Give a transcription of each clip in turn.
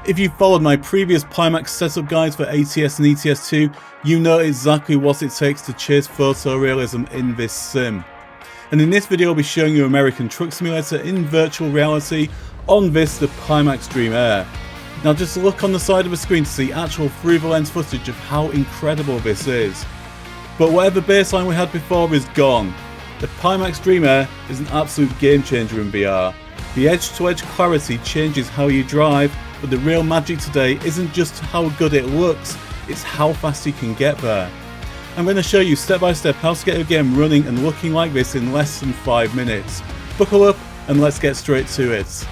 If you followed my previous Pimax setup guides for ATS and ETS2, you know exactly what it takes to chase photorealism in this sim. And in this video I'll be showing you American Truck Simulator in virtual reality on the Pimax Dream Air. Now just look on the side of the screen to see actual through-the-lens footage of how incredible this is. But whatever baseline we had before is gone. The Pimax Dream Air is an absolute game changer in VR. The edge-to-edge clarity changes how you drive, but the real magic today isn't just how good it looks, it's how fast you can get there. I'm going to show you step by step how to get your game running and looking like this in less than 5 minutes. Buckle up and let's get straight to it.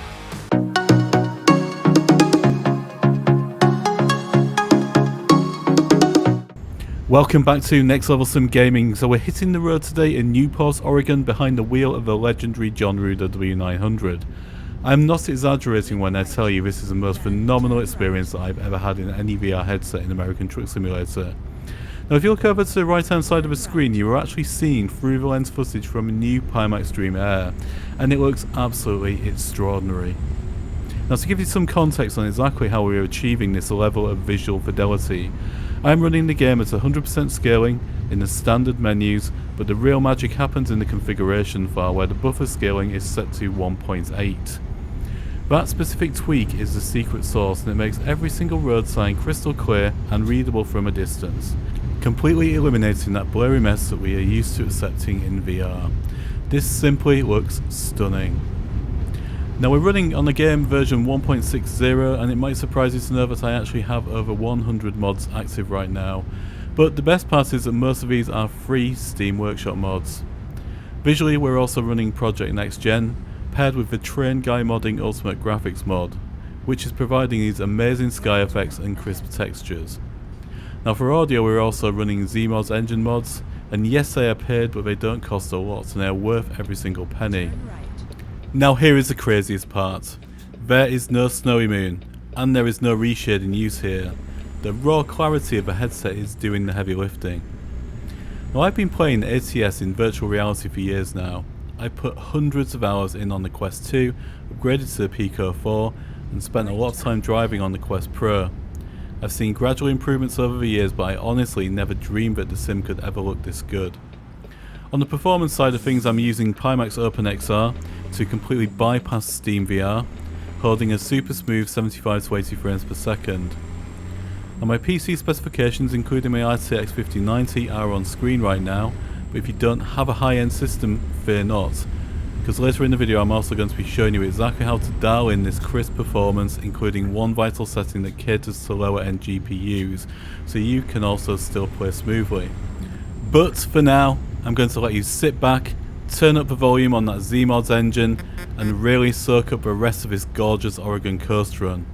Welcome back to Next Level Sim Gaming. So we're hitting the road today in Newport, Oregon, behind the wheel of the legendary John Ruder W900. I'm not exaggerating when I tell you this is the most phenomenal experience that I've ever had in any VR headset in American Truck Simulator. Now if you look over to the right hand side of the screen, you are actually seeing through the lens footage from a new Pimax Dream Air, and it looks absolutely extraordinary. Now to give you some context on exactly how we are achieving this level of visual fidelity, I'm running the game at 100% scaling in the standard menus, but the real magic happens in the configuration file where the buffer scaling is set to 1.8. That specific tweak is the secret sauce, and it makes every single road sign crystal clear and readable from a distance, completely eliminating that blurry mess that we are used to accepting in VR. This simply looks stunning. Now we're running on the game version 1.60, and it might surprise you to know that I actually have over 100 mods active right now, but the best part is that most of these are free Steam Workshop mods. Visually we're also running Project Next Gen, paired with the TrainGuy modding Ultimate Graphics mod, which is providing these amazing sky effects and crisp textures. Now for audio we're also running Zmod's engine mods, and yes they are paid, but they don't cost a lot and they are worth every single penny. Now here is the craziest part. There is no snowy moon, and there is no reshading use here. The raw clarity of the headset is doing the heavy lifting. Now I've been playing ATS in virtual reality for years now. I put hundreds of hours in on the Quest 2, upgraded to the Pico 4, and spent a lot of time driving on the Quest Pro. I've seen gradual improvements over the years, but I honestly never dreamed that the sim could ever look this good. On the performance side of things, I'm using Pimax OpenXR to completely bypass Steam VR, holding a super smooth 75 to 80 frames per second. And my PC specifications, including my RTX 5090, are on screen right now, but if you don't have a high-end system, fear not, because later in the video I'm also going to be showing you exactly how to dial in this crisp performance, including one vital setting that caters to lower end GPUs, so you can also still play smoothly. But for now, I'm going to let you sit back, turn up the volume on that Zmod's engine, and really soak up the rest of this gorgeous Oregon coast run.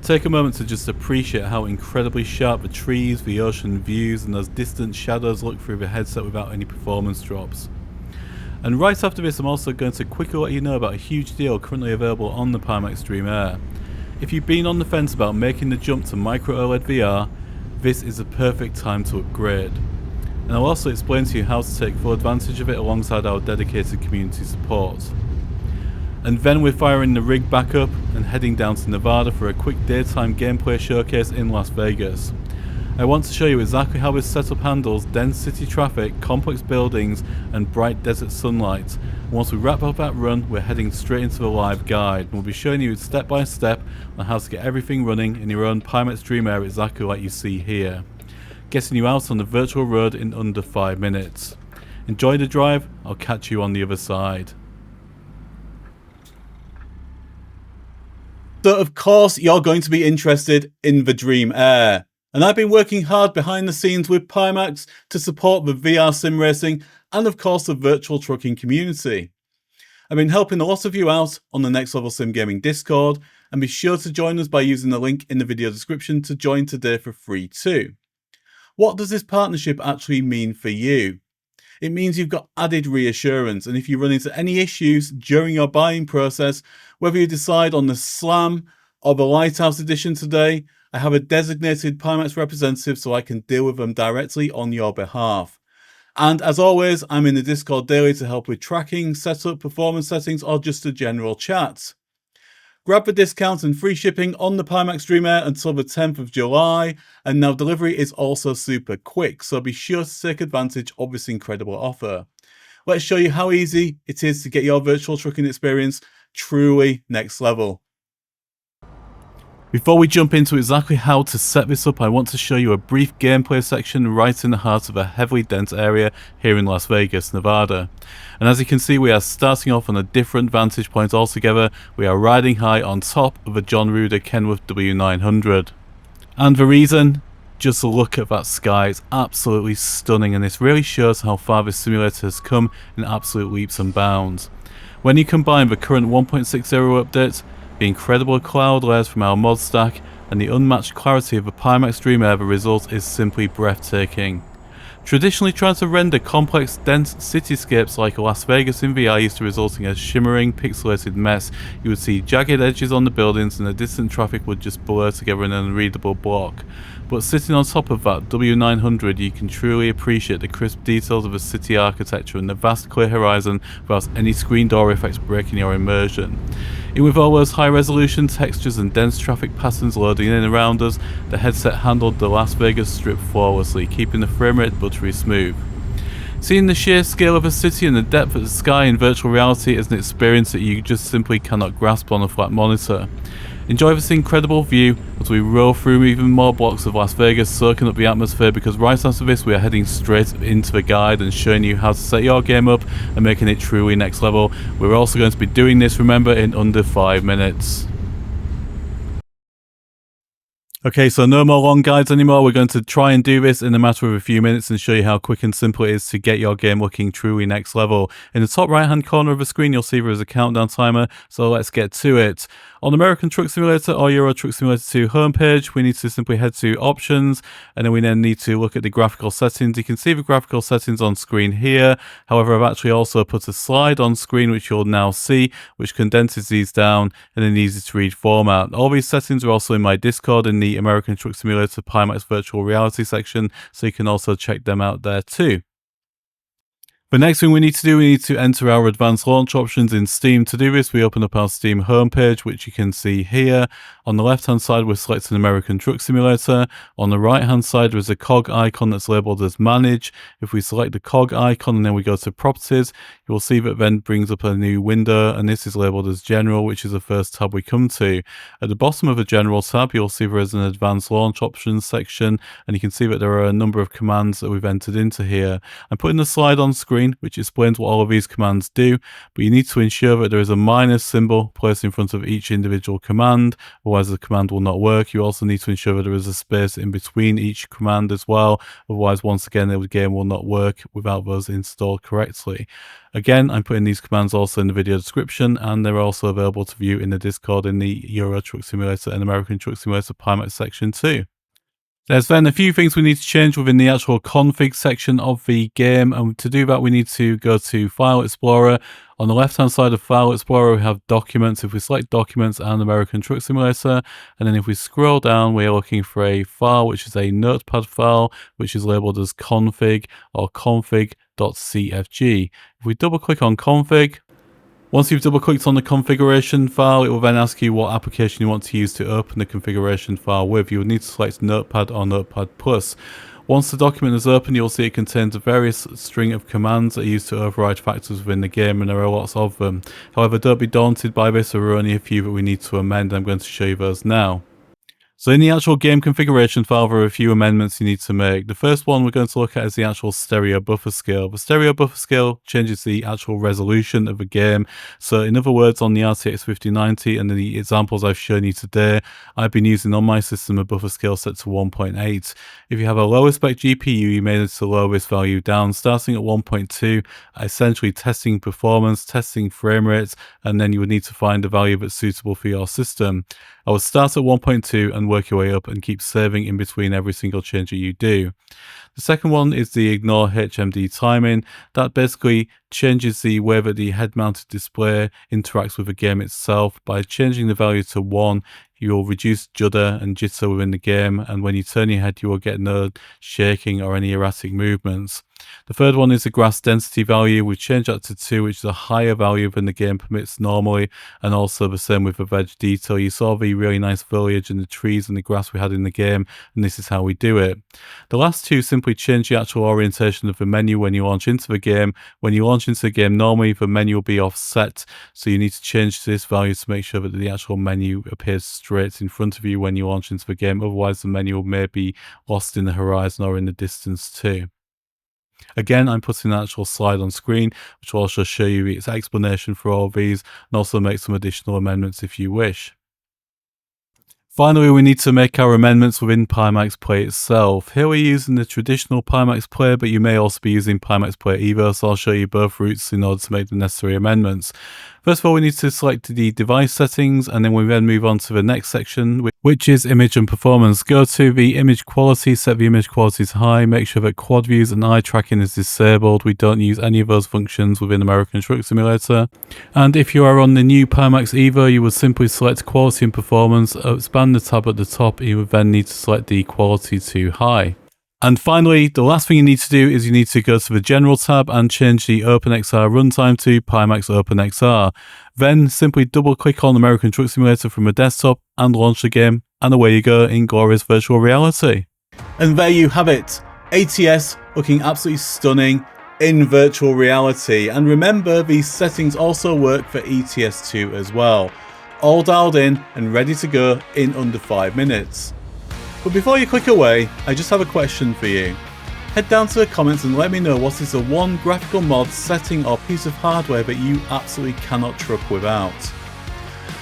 Take a moment to just appreciate how incredibly sharp the trees, the ocean views, and those distant shadows look through the headset without any performance drops. And right after this I'm also going to quickly let you know about a huge deal currently available on the Pimax Dream Air. If you've been on the fence about making the jump to micro OLED VR, this is the perfect time to upgrade. And I'll also explain to you how to take full advantage of it alongside our dedicated community support. And then we're firing the rig back up and heading down to Nevada for a quick daytime gameplay showcase in Las Vegas. I want to show you exactly how this setup handles dense city traffic, complex buildings and bright desert sunlight. And once we wrap up that run, we're heading straight into the live guide, and we'll be showing you step by step on how to get everything running in your own Pimax Dream Air exactly like you see here, getting you out on the virtual road in under 5 minutes. Enjoy the drive, I'll catch you on the other side. So of course you're going to be interested in the Dream Air, and I've been working hard behind the scenes with Pimax to support the VR sim racing and of course the virtual trucking community. I've been helping a lot of you out on the Next Level Sim Gaming Discord, and be sure to join us by using the link in the video description to join today for free too. What does this partnership actually mean for you? It means you've got added reassurance, and if you run into any issues during your buying process, whether you decide on the Slam or the Lighthouse edition today, I have a designated Pimax representative so I can deal with them directly on your behalf. And as always, I'm in the Discord daily to help with tracking, setup, performance settings, or just a general chat. Grab the discount and free shipping on the Pimax Dream Air until the 10th of July, and now delivery is also super quick, so be sure to take advantage of this incredible offer. Let's show you how easy it is to get your virtual trucking experience truly next level. Before we jump into exactly how to set this up, I want to show you a brief gameplay section right in the heart of a heavily dense area here in Las Vegas, Nevada. And as you can see, we are starting off on a different vantage point altogether. We are riding high on top of a John Ruder Kenworth W900. And the reason? Just look at that sky, it's absolutely stunning, and this really shows how far this simulator has come in absolute leaps and bounds. When you combine the current 1.60 update, the incredible cloud layers from our mod stack, and the unmatched clarity of the Pimax Dream Air, the result is simply breathtaking. Traditionally, trying to render complex, dense cityscapes like Las Vegas in VR used to result in a shimmering, pixelated mess. You would see jagged edges on the buildings and the distant traffic would just blur together in an unreadable block. But sitting on top of that W900, you can truly appreciate the crisp details of the city architecture and the vast clear horizon without any screen door effects breaking your immersion. Even with all those high resolution textures and dense traffic patterns loading in around us, the headset handled the Las Vegas Strip flawlessly, keeping the frame rate buttery smooth. Seeing the sheer scale of a city and the depth of the sky in virtual reality is an experience that you just simply cannot grasp on a flat monitor. Enjoy this incredible view as we roll through even more blocks of Las Vegas, soaking up the atmosphere, because right after this we are heading straight into the guide and showing you how to set your game up and making it truly next level. We're also going to be doing this, remember, in under 5 minutes. Okay, so no more long guides anymore. We're going to try and do this in a matter of a few minutes and show you how quick and simple it is to get your game looking truly next level. In the top right hand corner of the screen, you'll see there is a countdown timer, so let's get to it. On American Truck Simulator or Euro Truck Simulator 2 homepage, we need to simply head to Options, and then we need to look at the graphical settings. You can see the graphical settings on screen here. However, I've actually also put a slide on screen, which you'll now see, which condenses these down in an easy to read format. All these settings are also in my Discord in the American Truck Simulator Pimax Virtual Reality section, so you can also check them out there too. The next thing we need to do, we need to enter our advanced launch options in Steam. To do this, we open up our Steam homepage, which you can see here. On the left hand side, we're selecting American Truck Simulator. On the right hand side, there's a cog icon that's labeled as Manage. If we select the cog icon and then we go to Properties, you will see that then brings up a new window, and this is labeled as General, which is the first tab we come to. At the bottom of the General tab, you'll see there is an Advanced Launch Options section, and you can see that there are a number of commands that we've entered into here. I'm putting the slide on screen, which explains what all of these commands do, but you need to ensure that there is a minus symbol placed in front of each individual command, otherwise the command will not work. You also need to ensure that there is a space in between each command as well, otherwise once again the game will not work without those installed correctly. Again, I'm putting these commands also in the video description, and they're also available to view in the Discord in the Euro Truck Simulator and American Truck Simulator Pimax section too. There's then a few things we need to change within the actual config section of the game, and to do that we need to go to File Explorer. On the left hand side of File Explorer we have Documents. If we select Documents and American Truck Simulator, and then if we scroll down, we are looking for a file which is a notepad file which is labeled as config or config.cfg. If we double click on config, once you've double clicked on the configuration file, it will then ask you what application you want to use to open the configuration file with. You will need to select Notepad or Notepad+. Once the document is open, you'll see it contains a various string of commands that are used to override factors within the game, and there are lots of them. However, don't be daunted by this, there are only a few that we need to amend. I'm going to show you those now. So in the actual game configuration file, there are a few amendments you need to make. The first one we're going to look at is the actual stereo buffer scale. The stereo buffer scale changes the actual resolution of the game. So in other words, on the RTX 5090 and the examples I've shown you today, I've been using on my system a buffer scale set to 1.8. If you have a lower spec GPU, you may need to lower this value down, starting at 1.2, essentially testing performance, testing frame rates, and then you would need to find a value that's suitable for your system. I would start at 1.2 and work your way up and keep saving in between every single change that you do. The second one is the ignore HMD timing. That basically changes the way that the head-mounted display interacts with the game itself. By changing the value to 1, you will reduce judder and jitter within the game, and when you turn your head you will get no shaking or any erratic movements. The third one is the grass density value. We've changed that to 2, which is a higher value than the game permits normally, and also the same with the veg detail. You saw the really nice foliage and the trees and the grass we had in the game, and this is how we do it. The last 2 simply change the actual orientation of the menu when you launch into the game. When you launch into the game, normally the menu will be offset, so you need to change this value to make sure that the actual menu appears straight in front of you when you launch into the game. Otherwise, the menu may be lost in the horizon or in the distance too. Again, I'm putting an actual slide on screen, which will also show you its explanation for all of these, and also make some additional amendments if you wish. Finally, we need to make our amendments within Pimax Play itself. Here we're using the traditional Pimax Player, but you may also be using Pimax Player Evo, so I'll show you both routes in order to make the necessary amendments. First of all, we need to select the device settings, and then we then move on to the next section, which is image and performance. Go to the image quality, set the image quality to high, make sure that quad views and eye tracking is disabled. We don't use any of those functions within American Truck Simulator. And if you are on the new Pimax Evo, you would simply select quality and performance, expand the tab at the top, and you would then need to select the quality to high. And finally, the last thing you need to do is you need to go to the General tab and change the OpenXR runtime to Pimax OpenXR. Then simply double click on American Truck Simulator from the desktop and launch the game, and away you go in glorious virtual reality. And there you have it, ATS looking absolutely stunning in virtual reality. And remember, these settings also work for ETS2 as well. All dialed in and ready to go in under 5 minutes. But before you click away, I just have a question for you. Head down to the comments and let me know what is the one graphical mod, setting or piece of hardware that you absolutely cannot truck without.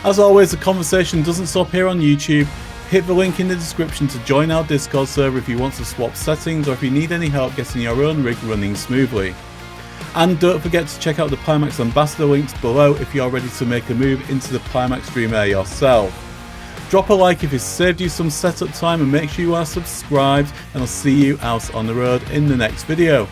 As always, the conversation doesn't stop here on YouTube. Hit the link in the description to join our Discord server if you want to swap settings or if you need any help getting your own rig running smoothly. And don't forget to check out the Pimax Ambassador links below if you're ready to make a move into the Pimax Dream Air yourself. Drop a like if it saved you some setup time and make sure you are subscribed, and I'll see you out on the road in the next video.